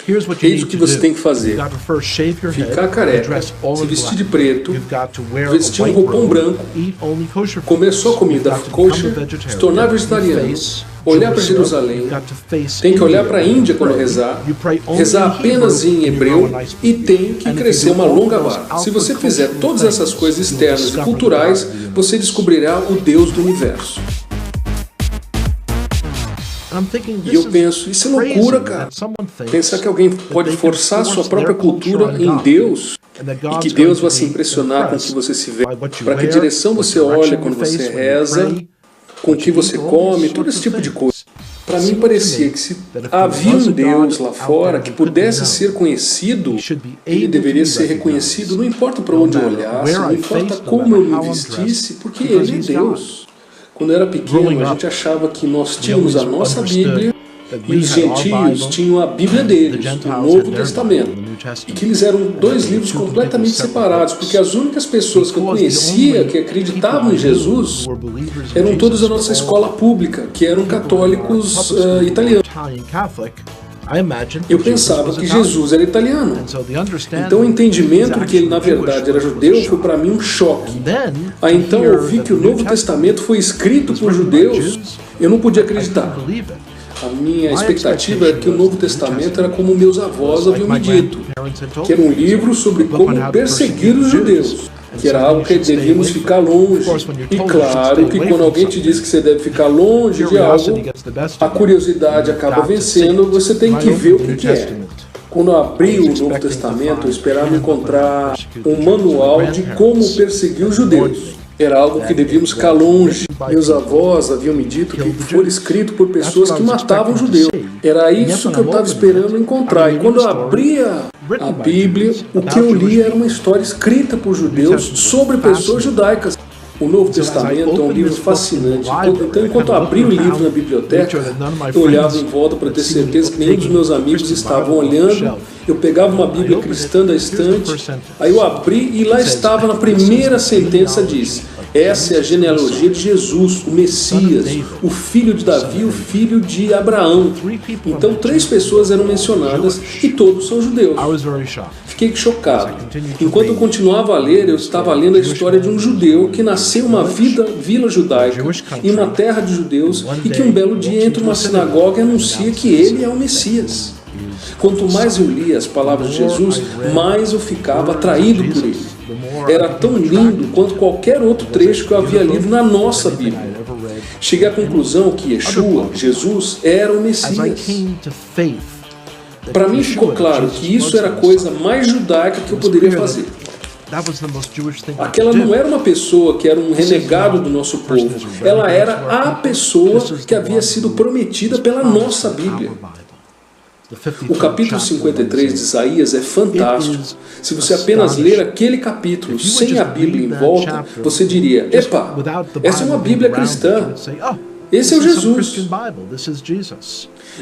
Eis o que você tem que fazer: ficar careca, se vestir de preto, vestir um roupão branco, comer só comida kosher, se tornar vegetariano, olhar para Jerusalém, tem que olhar para a Índia quando rezar, rezar apenas em hebreu e tem que crescer uma longa barba. Se você fizer todas essas coisas externas e culturais, você descobrirá o Deus do universo. E eu penso, isso é loucura, cara. Pensar que alguém pode forçar sua própria cultura em Deus e que Deus vai se impressionar com o que você se vê, para que direção você olha quando você reza, com o que você come, todo esse tipo de coisa. Para mim parecia que se havia um Deus lá fora que pudesse ser conhecido, ele deveria ser reconhecido, não importa para onde eu olhasse, não importa como eu me vestisse, porque ele é Deus. Quando eu era pequeno, a gente achava que nós tínhamos a nossa Bíblia e os gentios tinham a Bíblia deles, o Novo Testamento. E que eles eram dois livros completamente separados, porque as únicas pessoas que eu conhecia que acreditavam em Jesus eram todas da nossa escola pública, que eram católicos italianos. Eu pensava que Jesus era italiano. Então o entendimento de que ele na verdade era judeu foi para mim um choque. Aí então eu vi que o Novo Testamento foi escrito por judeus, eu não podia acreditar. A minha expectativa era que o Novo Testamento era como meus avós haviam me dito, que era um livro sobre como perseguir os judeus, que era algo que devíamos ficar longe. E claro que quando alguém te diz que você deve ficar longe de algo, a curiosidade acaba vencendo, você tem que ver o que é. Quando eu abri o Novo Testamento, eu esperava encontrar um manual de como perseguir os judeus. Era algo que devíamos ficar longe. Meus avós haviam me dito que foi escrito por pessoas que matavam judeus. Era isso que eu estava esperando encontrar. E quando eu abria a Bíblia, o que eu li era uma história escrita por judeus sobre pessoas judaicas. O Novo Testamento é um livro fascinante. Então, enquanto eu abri o livro na biblioteca, eu olhava em volta para ter certeza que nenhum dos meus amigos estavam olhando. Eu pegava uma Bíblia cristã da estante, aí eu abri e lá estava na primeira sentença, diz: essa é a genealogia de Jesus, o Messias, o filho de Davi, o filho de Abraão. Então 3 pessoas eram mencionadas e todos são judeus. Fiquei chocado. Enquanto eu continuava a ler, eu estava lendo a história de um judeu que nasceu em uma vila judaica, em uma terra de judeus, e que um belo dia entra numa sinagoga e anuncia que ele é o Messias. Quanto mais eu lia as palavras de Jesus, mais eu ficava atraído por ele. Era tão lindo quanto qualquer outro trecho que eu havia lido na nossa Bíblia. Cheguei à conclusão que Yeshua, Jesus, era o Messias. Para mim ficou claro que isso era a coisa mais judaica que eu poderia fazer. Aquela não era uma pessoa que era um renegado do nosso povo. Ela era a pessoa que havia sido prometida pela nossa Bíblia. O capítulo 53 de Isaías é fantástico. Se você apenas ler aquele capítulo sem a Bíblia em volta, você diria: epa, essa é uma Bíblia cristã. Esse é o Jesus.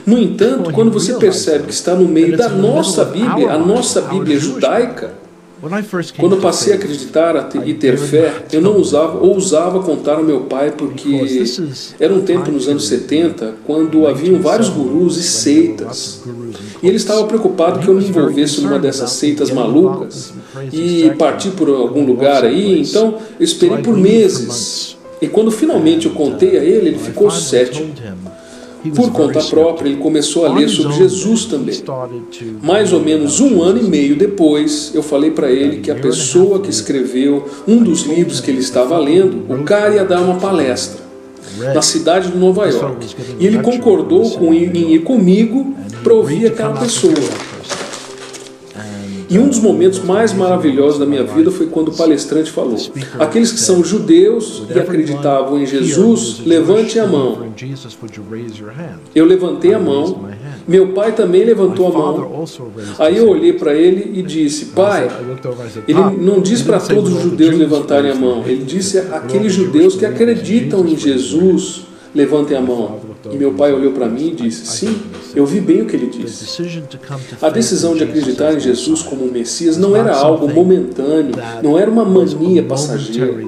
No entanto, quando você percebe que está no meio da nossa Bíblia, a nossa Bíblia judaica, quando eu passei a acreditar e ter fé, eu não ousava contar ao meu pai, porque era um tempo nos anos 70, quando haviam vários gurus e seitas. E ele estava preocupado que eu me envolvesse numa dessas seitas malucas e partir por algum lugar aí. Então eu esperei por meses. E quando finalmente eu contei a ele, ele ficou cético. Por conta própria, ele começou a ler sobre Jesus também. Mais ou menos 1 ano e meio depois, eu falei para ele que a pessoa que escreveu um dos livros que ele estava lendo, o cara ia dar uma palestra na cidade de Nova York. E ele concordou em ir comigo para ouvir aquela pessoa. E um dos momentos mais maravilhosos da minha vida foi quando o palestrante falou: aqueles que são judeus e acreditavam em Jesus, levantem a mão. Eu levantei a mão, meu pai também levantou a mão. Aí eu olhei para ele e disse: pai, ele não diz para todos os judeus levantarem a mão, ele disse aqueles judeus que acreditam em Jesus, levantem a mão. E meu pai olhou para mim e disse: sim, eu vi bem o que ele disse. A decisão de acreditar em Jesus como Messias não era algo momentâneo, não era uma mania passageira.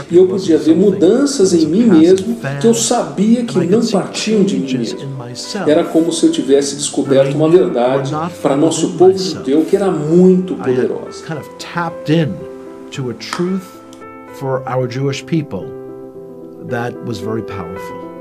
E eu podia ver mudanças em mim mesmo que eu sabia que não partiam de mim mesmo. Era como se eu tivesse descoberto uma verdade para nosso povo judeu que era muito poderosa. Kind of tapped in to a truth for our Jewish people that was very powerful.